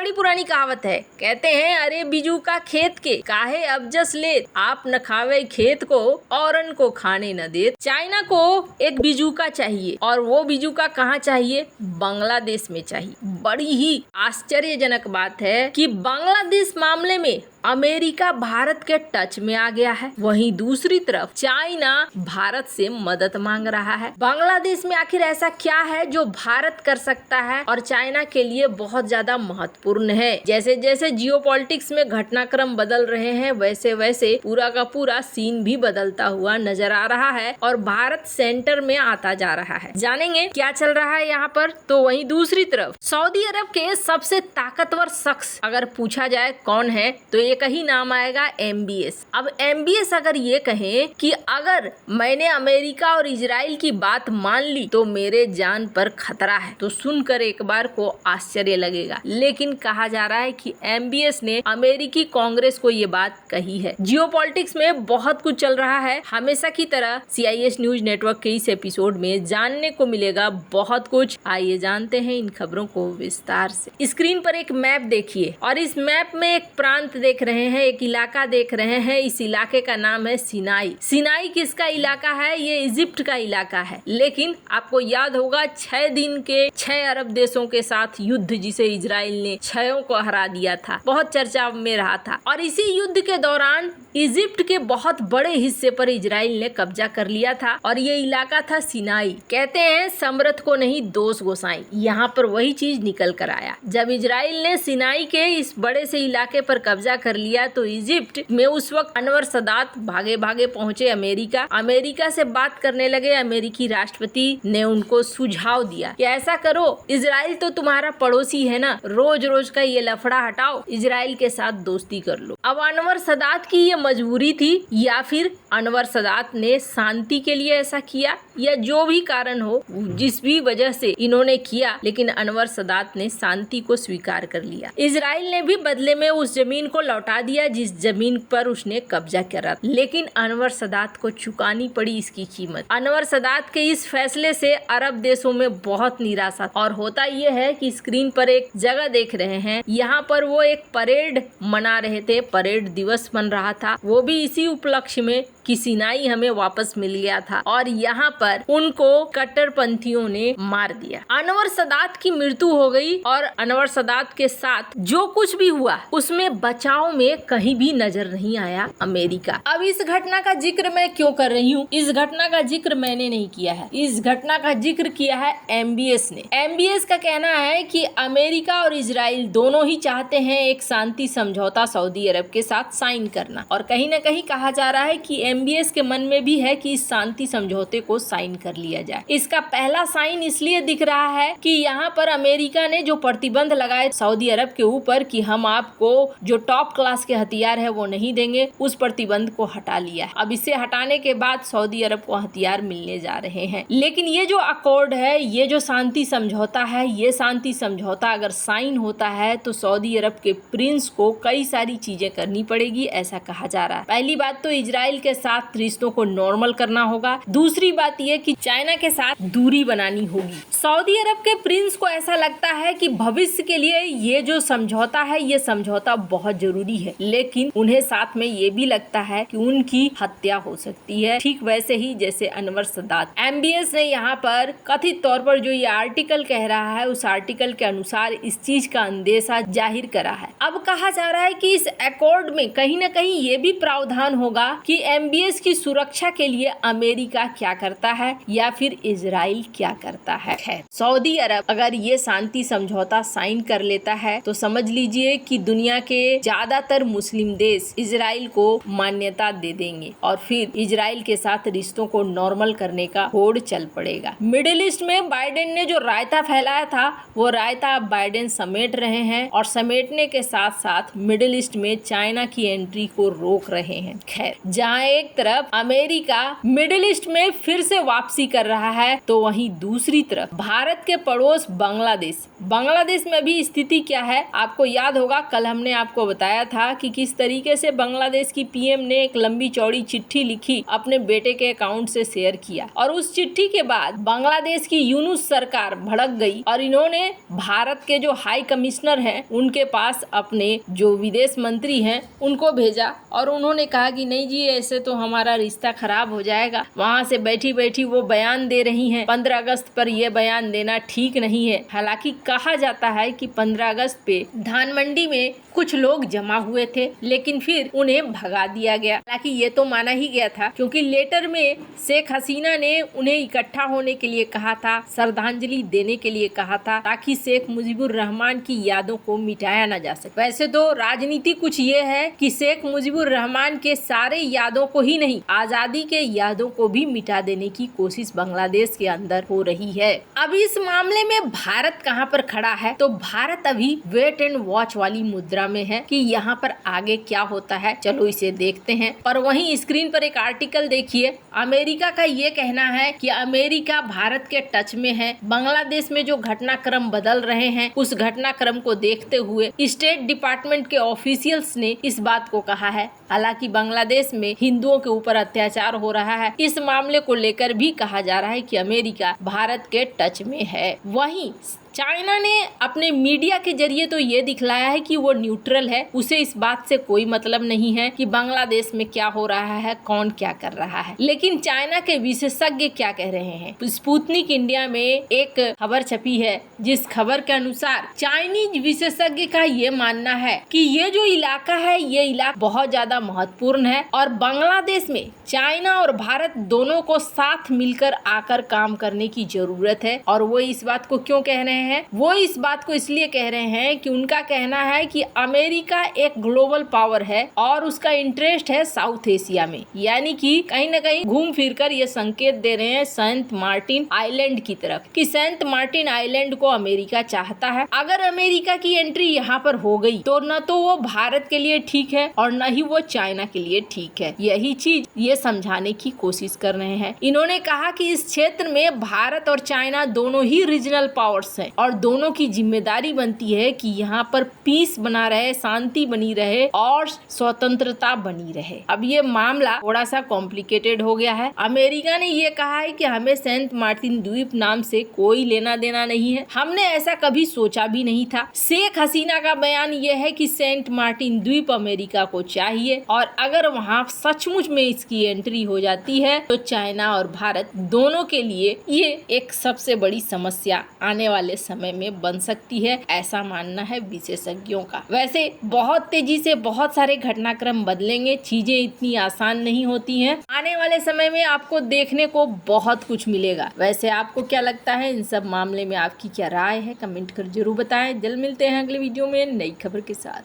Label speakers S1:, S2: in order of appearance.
S1: बड़ी पुरानी कहावत है, कहते हैं अरे बिजू का खेत के काहे अब जस ले, आप न खावे खेत को औरन को खाने न दे। चाइना को एक बिजू का चाहिए और वो बिजू का कहाँ चाहिए? बांग्लादेश में चाहिए। बड़ी ही आश्चर्यजनक बात है कि बांग्लादेश मामले में अमेरिका भारत के टच में आ गया है, वहीं दूसरी तरफ चाइना भारत से मदद मांग रहा है। बांग्लादेश में आखिर ऐसा क्या है जो भारत कर सकता है और चाइना के लिए बहुत ज्यादा महत्वपूर्ण है? जैसे जैसे जियोपॉलिटिक्स में घटनाक्रम बदल रहे हैं वैसे वैसे पूरा का पूरा सीन भी बदलता हुआ नजर आ रहा है और भारत सेंटर में आता जा रहा है। जानेंगे क्या चल रहा है यहाँ पर। तो वहीं दूसरी तरफ सऊदी अरब के सबसे ताकतवर शख्स अगर पूछा जाए कौन है तो एक ही नाम आएगा, MBS। अब MBS अगर ये कहें कि अगर मैंने अमेरिका और इजराइल की बात मान ली तो मेरे जान पर खतरा है, तो सुनकर एक बार को आश्चर्य लगेगा, लेकिन कहा जा रहा है कि MBS ने अमेरिकी कांग्रेस को ये बात कही है। जियोपॉलिटिक्स में बहुत कुछ चल रहा है, हमेशा की तरह CIS न्यूज नेटवर्क के इस एपिसोड में जानने को मिलेगा बहुत कुछ। आइए जानते हैं इन खबरों को विस्तार से। स्क्रीन पर एक मैप देखिए और इस मैप में एक प्रांत देख रहे हैं, एक इलाका देख रहे हैं। इस इलाके का नाम है सिनाई। सिनाई किसका इलाका है? ये इजिप्ट का इलाका है। लेकिन आपको याद होगा 6 दिन के 6 अरब देशों के साथ युद्ध जिसे इजराइल ने 6 को हरा दिया था, बहुत चर्चा में रहा था। और इसी युद्ध के दौरान इजिप्ट के बहुत बड़े हिस्से पर इजराइल ने कब्जा कर लिया था और ये इलाका था सिनाई। कहते हैं समरथ को नहीं दोष गोसाई, यहाँ पर वही चीज निकल कर आया। जब इजराइल ने सिनाई के इस बड़े से इलाके पर कब्जा कर लिया तो इजिप्ट में उस वक्त अनवर सदात भागे भागे पहुंचे अमेरिका से बात करने लगे। अमेरिकी राष्ट्रपति ने उनको सुझाव दिया कि ऐसा करो, इजराइल तो तुम्हारा पड़ोसी है ना, रोज रोज का ये लफड़ा हटाओ, इजराइल के साथ दोस्ती कर लो। अब अनवर सदात की ये मजबूरी थी या फिर अनवर सदात ने शांति के लिए ऐसा किया, या जो भी कारण हो, जिस भी वजह से इन्होंने किया, लेकिन अनवर सदात ने शांति को स्वीकार कर लिया। इजराइल ने भी बदले में उस जमीन को लौटा दिया जिस जमीन पर उसने कब्जा करा, लेकिन अनवर सदात को चुकानी पड़ी इसकी कीमत। अनवर सदात के इस फैसले से अरब देशों में बहुत निराशा, और होता यह है कि स्क्रीन पर एक जगह देख रहे हैं, यहाँ पर वो एक परेड मना रहे थे, परेड दिवस मन रहा था, वो भी इसी उपलक्ष्य में कि सिनाई हमें वापस मिल गया था और यहाँ पर उनको कट्टरपंथियों ने मार दिया। अनवर सदात की मृत्यु हो गई और अनवर सदात के साथ जो कुछ भी हुआ उसमें बचाव में कहीं भी नजर नहीं आया अमेरिका। अब इस घटना का जिक्र मैं क्यों कर रही हूँ? इस घटना का जिक्र मैंने नहीं किया है, इस घटना का जिक्र किया है MBS ने। MBS का कहना है कि अमेरिका और इजराइल दोनों ही चाहते हैं एक शांति समझौता सऊदी अरब के साथ साइन करना, और कहीं न कहीं कहा जा रहा है कि MBS के मन में भी है कि इस शांति समझौते को साइन कर लिया जाए। इसका पहला साइन इसलिए दिख रहा है कि यहाँ पर अमेरिका ने जो प्रतिबंध लगाए सऊदी अरब के ऊपर कि हम आपको जो टॉप क्लास के हथियार है वो नहीं देंगे, उस प्रतिबंध को हटा लिया है। अब इसे हटाने के बाद सऊदी अरब को हथियार मिलने जा रहे हैं। लेकिन ये जो अकॉर्ड है, ये जो शांति समझौता है, ये शांति समझौता अगर साइन होता है तो सऊदी अरब के प्रिंस को कई सारी चीजें करनी पड़ेगी, ऐसा कहा जा रहा है। पहली बात तो इजराइल के साथ रिश्तों को नॉर्मल करना होगा। दूसरी बात ये कि चाइना के साथ दूरी बनानी होगी। सऊदी अरब के प्रिंस को ऐसा लगता है कि भविष्य के लिए ये जो समझौता है, ये समझौता बहुत जरूरी है, लेकिन उन्हें साथ में ये भी लगता है कि उनकी हत्या हो सकती है, ठीक वैसे ही जैसे अनवर सदात। MBS ने यहाँ पर कथित तौर पर जो ये आर्टिकल कह रहा है, उस आर्टिकल के अनुसार इस चीज का अंदेशा जाहिर करा है। अब कहा जा रहा है कि इस अकॉर्ड में कहीं न कहीं ये भी प्रावधान होगा कि MBS की सुरक्षा के लिए अमेरिका क्या करता है या फिर इजराइल क्या करता है। सऊदी अरब अगर ये शांति समझौता साइन कर लेता है तो समझ लीजिए कि दुनिया के ज्यादातर मुस्लिम देश इजराइल को मान्यता दे देंगे और फिर इजराइल के साथ रिश्तों को नॉर्मल करने का होड़ चल पड़ेगा। मिडिल ईस्ट में बाइडेन ने जो रायता फैलाया था, वो रायता बाइडेन समेट रहे हैं और समेटने के साथ साथ मिडिल ईस्ट में चाइना की एंट्री को रोक रहे हैं। खैर, जहाँ एक एक तरफ अमेरिका मिडिल ईस्ट में फिर से वापसी कर रहा है, तो वहीं दूसरी तरफ भारत के पड़ोस बांग्लादेश में भी स्थिति क्या है। आपको याद होगा कल हमने आपको बताया था कि किस तरीके से बांग्लादेश की पीएम ने एक लंबी चौड़ी चिट्ठी लिखी, अपने बेटे के अकाउंट से शेयर किया, और उस चिट्ठी के बाद बांग्लादेश की यूनुस सरकार भड़क गई और इन्होंने भारत के जो हाई कमिश्नर हैं उनके पास अपने जो विदेश मंत्री हैं उनको भेजा और उन्होंने कहा कि नहीं जी, ऐसे तो हमारा रिश्ता खराब हो जाएगा। वहां से बैठी बैठी वो बयान दे रही हैं। 15 अगस्त पर यह बयान देना ठीक नहीं है। हालांकि कहा जाता है कि 15 अगस्त पे धान मंडी में कुछ लोग जमा हुए थे, लेकिन फिर उन्हें भगा दिया गया। हालांकि ये तो माना ही गया था, क्योंकि लेटर में शेख हसीना ने उन्हें इकट्ठा होने के लिए कहा था, श्रद्धांजलि देने के लिए कहा था, ताकि शेख मुजीबुर रहमान की यादों को मिटाया न जा सके। वैसे तो राजनीति कुछ ये है कि शेख मुजीबुर रहमान के सारे यादों को ही नहीं, आजादी के यादों को भी मिटा देने की कोशिश बांग्लादेश के अंदर हो रही है। अब इस मामले में भारत कहां पर खड़ा है, तो भारत अभी वेट एंड वॉच वाली मुद्रा में है कि यहाँ पर आगे क्या होता है। चलो इसे देखते हैं। पर वहीं स्क्रीन पर एक आर्टिकल देखिए, अमेरिका का ये कहना है कि अमेरिका भारत के टच में है। बांग्लादेश में जो घटनाक्रम बदल रहे हैं, उस घटनाक्रम को देखते हुए स्टेट डिपार्टमेंट के ऑफिशियल्स ने इस बात को कहा है। हालांकि बांग्लादेश में हिंदुओं के ऊपर अत्याचार हो रहा है, इस मामले को लेकर भी कहा जा रहा है कि अमेरिका भारत के टच में है। वहीं चाइना ने अपने मीडिया के जरिए तो ये दिखलाया है कि वो न्यूट्रल है, उसे इस बात से कोई मतलब नहीं है कि बांग्लादेश में क्या हो रहा है, कौन क्या कर रहा है। लेकिन चाइना के विशेषज्ञ क्या कह रहे हैं। स्पुतनिक इंडिया में एक खबर छपी है, जिस खबर के अनुसार चाइनीज विशेषज्ञ का ये मानना है कि ये जो इलाका है, ये इलाका बहुत ज्यादा महत्वपूर्ण है और बांग्लादेश में चाइना और भारत दोनों को साथ मिलकर आकर काम करने की जरूरत है। और वो इस बात को क्यों कह रहे हैं, वो इस बात को इसलिए कह रहे हैं कि उनका कहना है कि अमेरिका एक ग्लोबल पावर है और उसका इंटरेस्ट है साउथ एशिया में। यानी कि कहीं न कहीं घूम फिर कर ये संकेत दे रहे हैं सेंट मार्टिन आइलैंड की तरफ, कि सेंट मार्टिन आइलैंड को अमेरिका चाहता है। अगर अमेरिका की एंट्री यहाँ पर हो गई तो न तो वो भारत के लिए ठीक है और न ही वो चाइना के लिए ठीक है। यही चीज ये समझाने की कोशिश कर रहे हैं। इन्होंने कहा कि इस क्षेत्र में भारत और चाइना दोनों ही रीजनल पावर्स हैं और दोनों की जिम्मेदारी बनती है कि यहाँ पर पीस बना रहे, शांति बनी रहे और स्वतंत्रता बनी रहे। अब ये मामला थोड़ा सा कॉम्प्लिकेटेड हो गया है। अमेरिका ने ये कहा है कि हमें सेंट मार्टिन द्वीप नाम से कोई लेना देना नहीं है, हमने ऐसा कभी सोचा भी नहीं था। शेख हसीना का बयान ये है कि सेंट मार्टिन द्वीप अमेरिका को चाहिए और अगर वहाँ सचमुच में इसकी एंट्री हो जाती है तो चाइना और भारत दोनों के लिए ये एक सबसे बड़ी समस्या आने वाले समय में बन सकती है, ऐसा मानना है विशेषज्ञों का। वैसे बहुत तेजी से बहुत सारे घटनाक्रम बदलेंगे, चीजें इतनी आसान नहीं होती हैं। आने वाले समय में आपको देखने को बहुत कुछ मिलेगा। वैसे आपको क्या लगता है, इन सब मामले में आपकी क्या राय है, कमेंट कर जरूर बताएं। जल्द मिलते हैं अगले वीडियो में नई खबर के साथ।